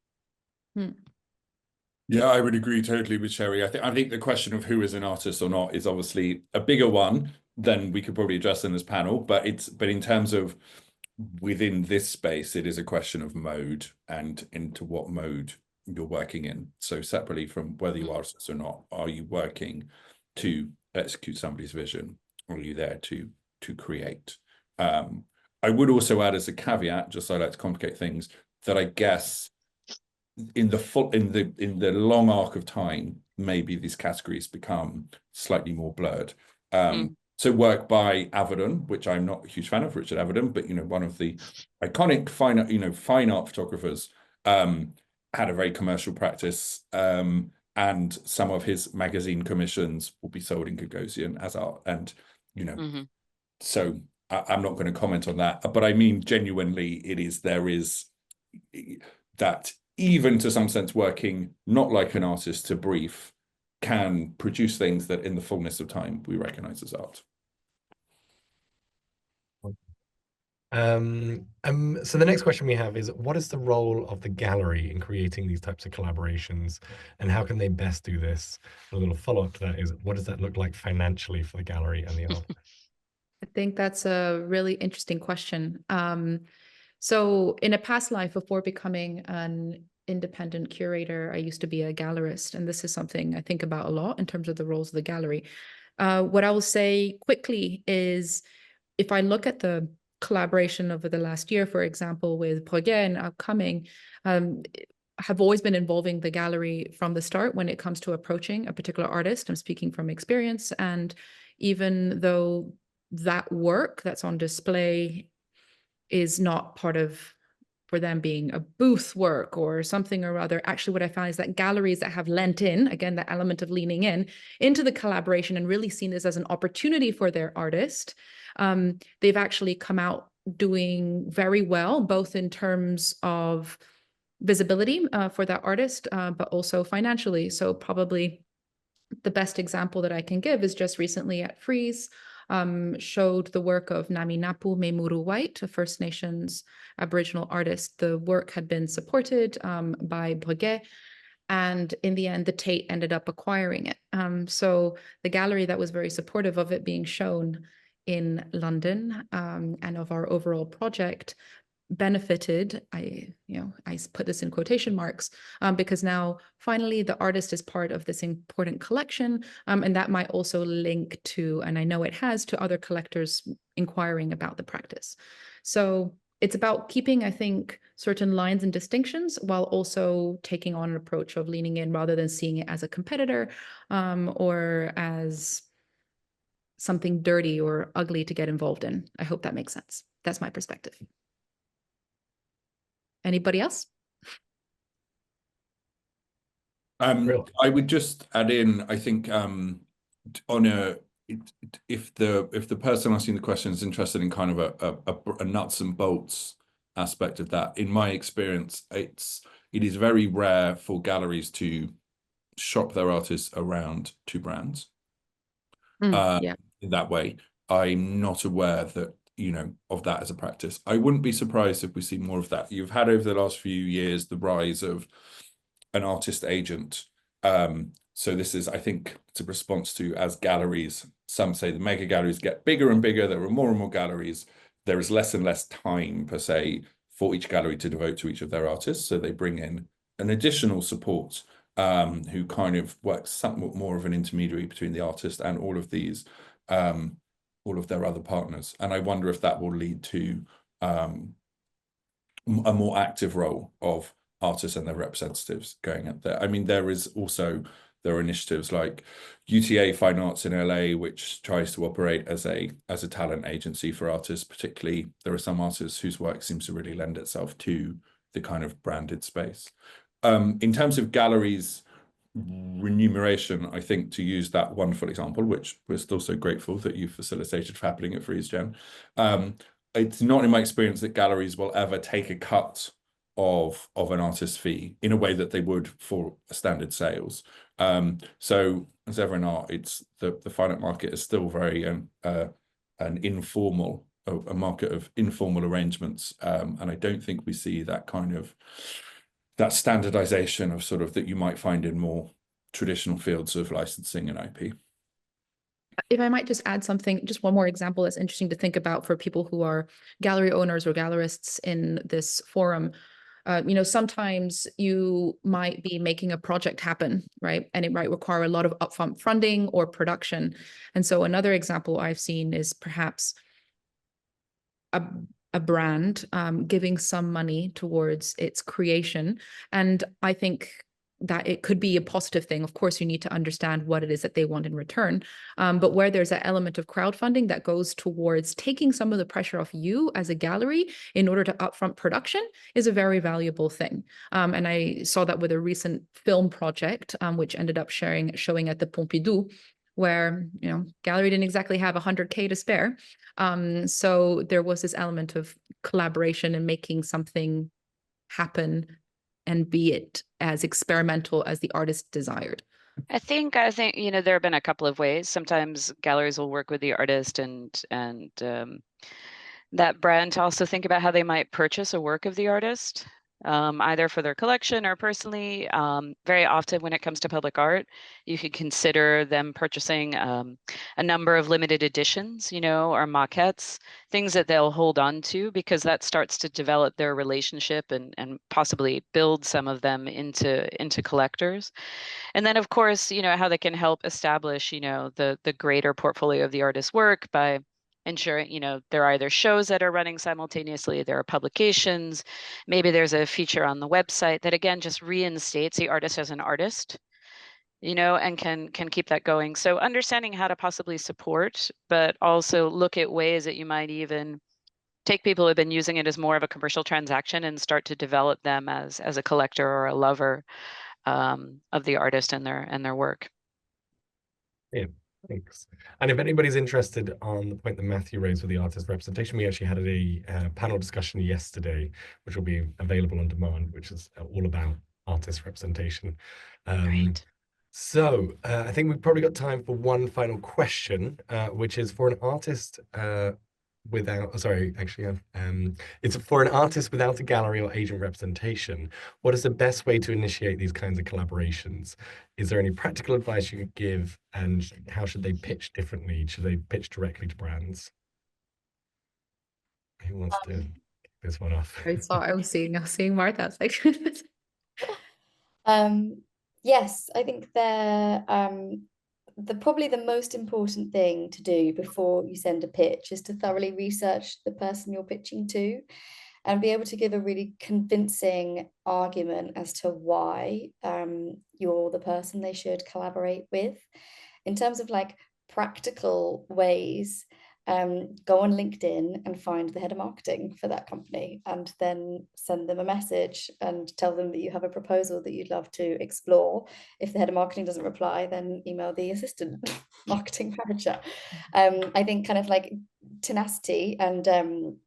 Yeah, I would agree totally with Sherry. I think the question of who is an artist or not is obviously a bigger one than we could probably address in this panel. But in terms of within this space, it is a question of mode and into what mode you're working in. So separately from whether you are an artist or not, are you working to execute somebody's vision, or are you there to create? I would also add as a caveat, just so I like to complicate things, that I guess in the long arc of time, maybe these categories become slightly more blurred. So work by Avedon, which I'm not a huge fan of, Richard Avedon, but one of the iconic fine art photographers, had a very commercial practice, and some of his magazine commissions will be sold in Gagosian as art, and so I'm not going to comment on that, but I mean genuinely, there is that, even to some sense, working not like an artist to brief can produce things that in the fullness of time we recognize as art. So the next question we have is, what is the role of the gallery in creating these types of collaborations, and how can they best do this? A little follow-up to that is, what does that look like financially for the gallery and the artist? I think that's a really interesting question. So in a past life, before becoming an independent curator, I used to be a gallerist, and this is something I think about a lot in terms of the roles of the gallery. What I will say quickly is, if I look at the collaboration over the last year, for example, with Breguet and Upcoming, have always been involving the gallery from the start when it comes to approaching a particular artist. I'm speaking from experience, and even though that work that's on display is not part of, for them, being a booth work or something or other, actually what I found is that galleries that have lent in, again, that element of leaning in into the collaboration and really seen this as an opportunity for their artist, they've actually come out doing very well, both in terms of visibility for that artist, but also financially. So probably the best example that I can give is just recently at Frieze, showed the work of Naminapu Memuru White, a First Nations Aboriginal artist. The work had been supported by Breguet, and in the end, the Tate ended up acquiring it. So the gallery that was very supportive of it being shown in London and of our overall project benefited, I put this in quotation marks, because now finally the artist is part of this important collection, and that might also link to, and I know it has, to other collectors inquiring about the practice. So it's about keeping, I think, certain lines and distinctions while also taking on an approach of leaning in rather than seeing it as a competitor or as something dirty or ugly to get involved in. I hope that makes sense. That's my perspective. Anybody else? I would just add in, I think if the person asking the question is interested in kind of a nuts and bolts aspect of that, in my experience, it is very rare for galleries to shop their artists around to brands. Yeah. In that way, I'm not aware that, of that as a practice. I wouldn't be surprised if we see more of that. You've had over the last few years the rise of an artist agent. So this is, I think, it's a response to, as galleries, some say the mega galleries get bigger and bigger, there are more and more galleries, there is less and less time per se for each gallery to devote to each of their artists. So they bring in an additional support who kind of works somewhat more of an intermediary between the artist and all of these, all of their other partners. And I wonder if that will lead to a more active role of artists and their representatives going up there. I mean, there are initiatives like UTA Fine Arts in LA, which tries to operate as a talent agency for artists. Particularly, there are some artists whose work seems to really lend itself to the kind of branded space. In terms of galleries remuneration, I think, to use that wonderful example, which we're still so grateful that you facilitated for happening at Frieze, Jenn, it's not in my experience that galleries will ever take a cut of an artist's fee in a way that they would for standard sales. So as ever in art, it's the fine art market is still very a market of informal arrangements, and I don't think we see that kind of standardization of sort of that you might find in more traditional fields of licensing and IP. If I might just add something, just one more example that's interesting to think about for people who are gallery owners or gallerists in this forum. Sometimes you might be making a project happen, right? And it might require a lot of upfront funding or production. And so another example I've seen is perhaps a brand giving some money towards its creation. And I think that it could be a positive thing. Of course, you need to understand what it is that they want in return. But where there's an element of crowdfunding that goes towards taking some of the pressure off you as a gallery in order to upfront production is a very valuable thing. And I saw that with a recent film project, which ended up showing at the Pompidou, where, gallery didn't exactly have 100K to spare. So there was this element of collaboration and making something happen and be it as experimental as the artist desired. I think there have been a couple of ways. Sometimes galleries will work with the artist and that brand to also think about how they might purchase a work of the artist, either for their collection or personally. Very often when it comes to public art, you could consider them purchasing a number of limited editions, or maquettes, things that they'll hold on to, because that starts to develop their relationship and possibly build some of them into collectors. And then, of course, how they can help establish, the greater portfolio of the artist's work by ensuring, there are either shows that are running simultaneously, there are publications, maybe there's a feature on the website that, again, just reinstates the artist as an artist, and can keep that going. So understanding how to possibly support, but also look at ways that you might even take people who have been using it as more of a commercial transaction and start to develop them as a collector or a lover of the artist and their work. Yeah, Thanks. And if anybody's interested on the point that Matthew raised with the artist representation, we actually had a panel discussion yesterday, which will be available on demand, which is all about artist representation. Great. So I think we've probably got time for one final question, which is for an artist it's for an artist without a gallery or agent representation. What is the best way to initiate these kinds of collaborations? Is there any practical advice you could give, and how should they pitch differently? Should they pitch directly to brands? Who wants to kick this one off? I was seeing Martha. I was like, yes, I think probably the most important thing to do before you send a pitch is to thoroughly research the person you're pitching to and be able to give a really convincing argument as to why you're the person they should collaborate with. In terms of like practical ways, go on LinkedIn and find the head of marketing for that company and then send them a message and tell them that you have a proposal that you'd love to explore. If the head of marketing doesn't reply, then email the assistant marketing manager. I think kind of like tenacity and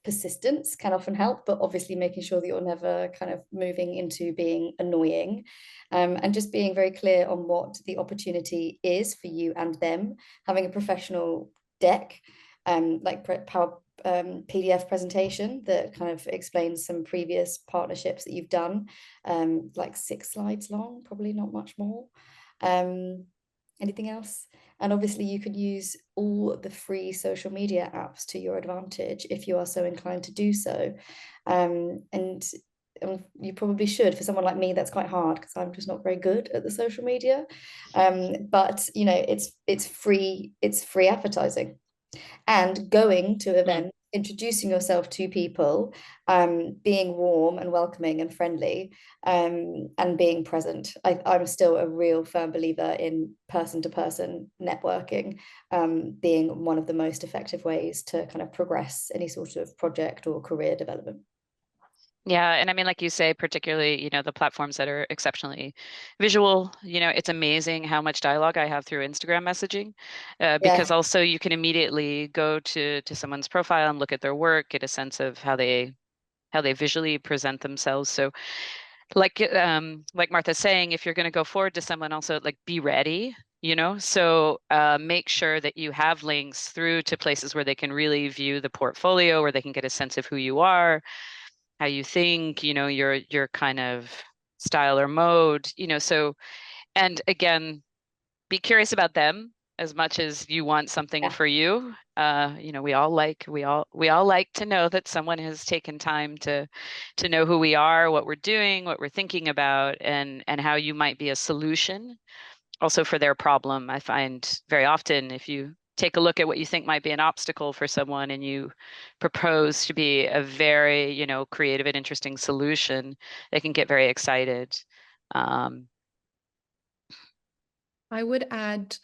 persistence can often help, but obviously making sure that you're never kind of moving into being annoying, and just being very clear on what the opportunity is for you and them. Having a professional deck, like Power PDF presentation that kind of explains some previous partnerships that you've done, like 6 slides long, probably not much more. Anything else? And obviously you could use all the free social media apps to your advantage if you are so inclined to do so. And you probably should. For someone like me, that's quite hard because I'm just not very good at the social media. But you know, it's free advertising. And going to events, introducing yourself to people, being warm and welcoming and friendly, and being present. I'm still a real firm believer in person-to-person networking, being one of the most effective ways to kind of progress any sort of project or career development. Yeah, and I mean, like you say, particularly, you know, the platforms that are exceptionally visual, you know, it's amazing how much dialogue I have through Instagram messaging, because also you can immediately go to someone's profile and look at their work, get a sense of how they visually present themselves. So like Martha's saying, if you're going to go forward to someone, also like be ready, you know, so make sure that you have links through to places where they can really view the portfolio, where they can get a sense of who you are, how you think, you know, your kind of style or mode, you know. So, and again, be curious about them as much as you want something for you. You know, we all like to know that someone has taken time to know who we are, what we're doing, what we're thinking about, and how you might be a solution also for their problem. I find very often if you take a look at what you think might be an obstacle for someone and you propose to be a very, you know, creative and interesting solution, they can get very excited. I would add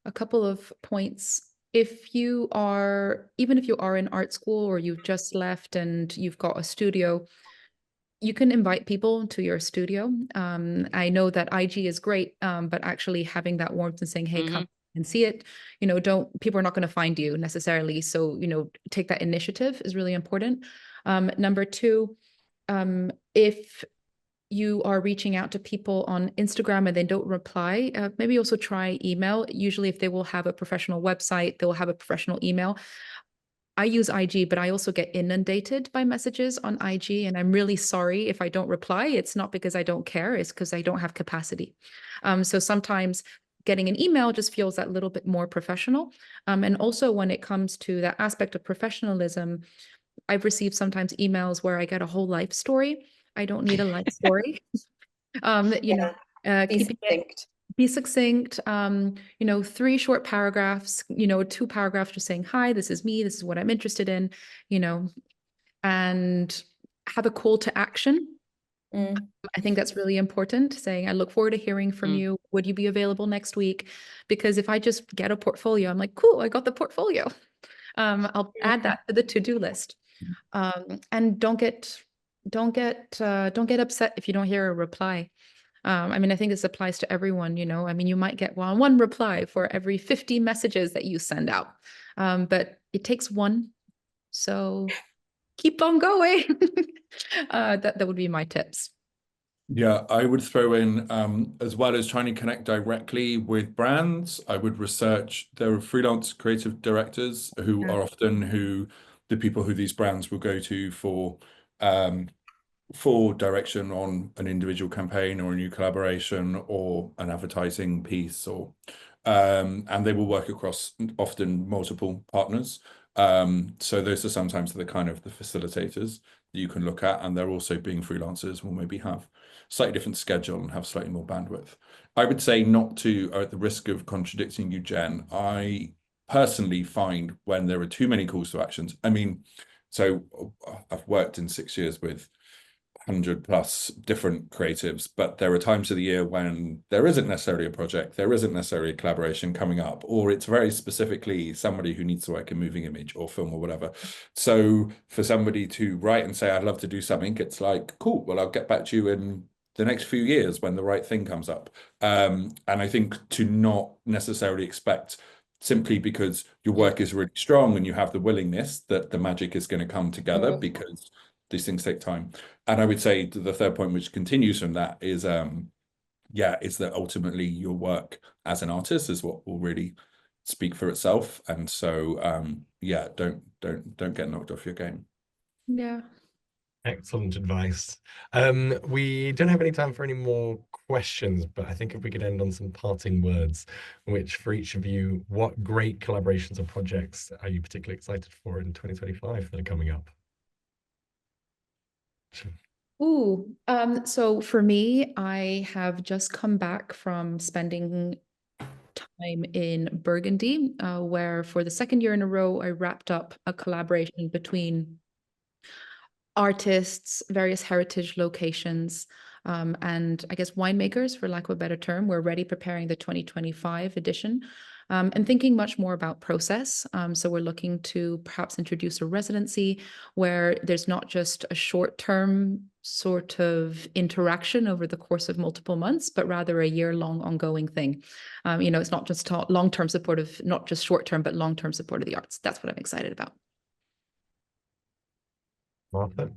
a couple of points. Even if you are in art school or you've just left and you've got a studio, you can invite people to your studio. I know that IG is great, but actually having that warmth and saying, hey, come and see it, you know, people are not going to find you necessarily. So, you know, take that initiative is really important. Number 2, if you are reaching out to people on Instagram and they don't reply, maybe also try email. Usually if they will have a professional website, they'll have a professional email. I use IG, but I also get inundated by messages on IG, and I'm really sorry if I don't reply. It's not because I don't care, it's because I don't have capacity. So sometimes getting an email just feels that little bit more professional. And also when it comes to that aspect of professionalism, I've received sometimes emails where I get a whole life story. I don't need a life story. You know, be succinct, you know, 3 short paragraphs, you know, 2 paragraphs just saying, hi, this is me, this is what I'm interested in, you know, and have a call to action. I think that's really important, saying, I look forward to hearing from you. Would you be available next week? Because if I just get a portfolio, I'm like, cool, I got the portfolio. I'll add that to the to-do list. And don't get upset if you don't hear a reply. I mean, I think this applies to everyone, you know. I mean, you might get one reply for every 50 messages that you send out, but it takes one. So keep on going. That would be my tips. Yeah, I would throw in, as well as trying to connect directly with brands, I would research. There are freelance creative directors who are often the people who these brands will go to for direction on an individual campaign or a new collaboration or an advertising piece, or and they will work across often multiple partners. So those are sometimes the kind of the facilitators that you can look at, and they're also being freelancers will maybe have slightly different schedule and have slightly more bandwidth. I would say not to, at the risk of contradicting you, Jen, I personally find when there are too many calls to actions, I mean, so I've worked in 6 years with 100+ different creatives, but there are times of the year when there isn't necessarily a project, there isn't necessarily a collaboration coming up, or it's very specifically somebody who needs to work in moving image or film or whatever. So for somebody to write and say, I'd love to do something, it's like, cool, well, I'll get back to you in the next few years when the right thing comes up. And I think to not necessarily expect, simply because your work is really strong and you have the willingness, that the magic is going to come together, because these things take time. And I would say the third point, which continues from that, is is that ultimately your work as an artist is what will really speak for itself. And so don't get knocked off your game. Yeah. Excellent advice. We don't have any time for any more questions, but I think if we could end on some parting words, which for each of you, what great collaborations or projects are you particularly excited for in 2025 that are coming up? Ooh, so for me, I have just come back from spending time in Burgundy, where for the second year in a row, I wrapped up a collaboration between artists, various heritage locations, and I guess winemakers, for lack of a better term. We're already preparing the 2025 edition, and thinking much more about process. So we're looking to perhaps introduce a residency where there's not just a short-term sort of interaction over the course of multiple months, but rather a year-long ongoing thing. You know, it's not just long-term support of, not just short-term, but long-term support of the arts. That's what I'm excited about. Martha?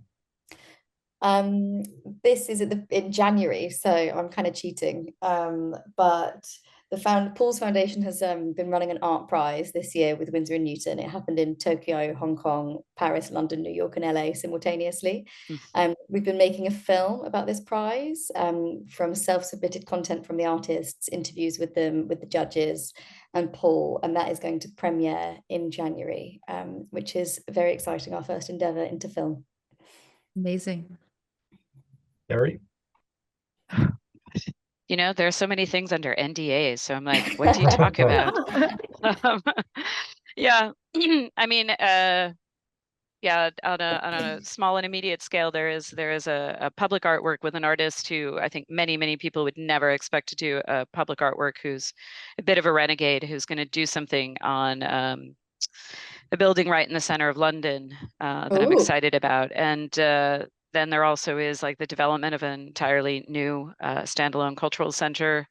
This is in January, so I'm kind of cheating. But the Paul's Foundation has been running an art prize this year with Winsor & Newton. It happened in Tokyo, Hong Kong, Paris, London, New York, and LA simultaneously. We've been making a film about this prize, from self-submitted content from the artists, interviews with them, with the judges, and Paul, and that is going to premiere in January, which is very exciting, our first endeavor into film. Amazing. Sherry? You know, there are so many things under NDAs, so I'm like, what do you talk about? Yeah, I mean, yeah, on a small and immediate scale, there is a public artwork with an artist who I think many people would never expect to do a public artwork, who's a bit of a renegade, who's going to do something on a building right in the center of London that I'm excited about. And then there also is like the development of an entirely new standalone cultural center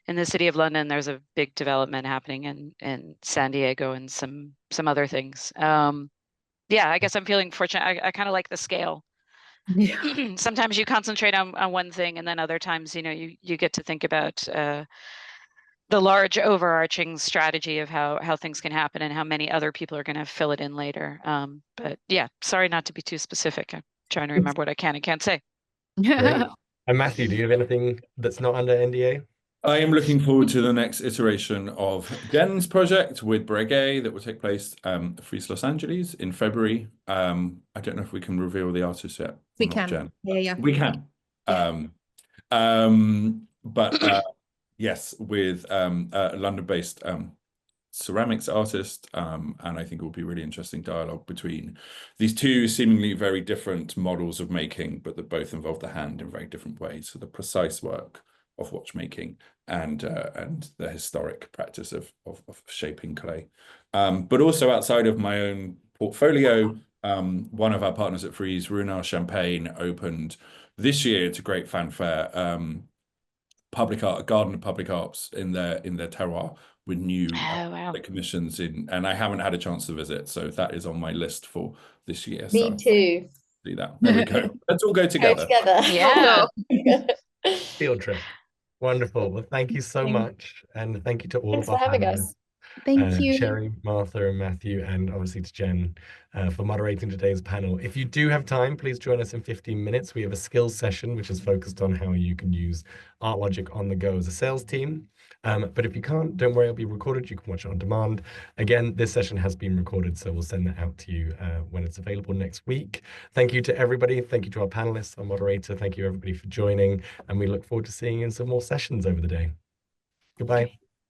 in the city of London. There's a big development happening in San Diego and some other things. Yeah, I guess I'm feeling fortunate. I kind of like the scale. Yeah. Sometimes you concentrate on one thing, and then other times, you know, you get to think about the large overarching strategy of how things can happen and how many other people are going to fill it in later. But yeah, sorry not to be too specific. I'm trying to remember what I can and can't say. Great. And Matthew, do you have anything that's not under NDA? I am looking forward to the next iteration of Jenn's project with Breguet that will take place at Frieze Los Angeles in February. I don't know if we can reveal the artist yet. We can. Jen. Yeah. We can. Yeah. But yes, with a London-based ceramics artist, and I think it will be really interesting dialogue between these two seemingly very different models of making, but that both involve the hand in very different ways. So the precise work of watchmaking and the historic practice of shaping clay, but also outside of my own portfolio. One of our partners at Frieze, Runard Champagne, opened this year to great fanfare public art, garden and public arts in their terroir with new Oh, wow. commissions in, and I haven't had a chance to visit, so that is on my list for this year. Me So too. do that. There we go. Let's all go Go together. together. Yeah. Field trip. Wonderful. Well, thank you so Thanks. much. And thank you to all Thanks of for our having panelists. us. Thank you. Sherry, Martha, and Matthew, and obviously to Jen for moderating today's panel. If you do have time, please join us in 15 minutes. We have a skills session, which is focused on how you can use Artlogic on the go as a sales team. But if you can't, don't worry, it'll be recorded. You can watch it on demand. Again, this session has been recorded, so we'll send that out to you when it's available next week. Thank you to everybody. Thank you to our panelists, our moderator. Thank you, everybody, for joining. And we look forward to seeing you in some more sessions over the day. Goodbye.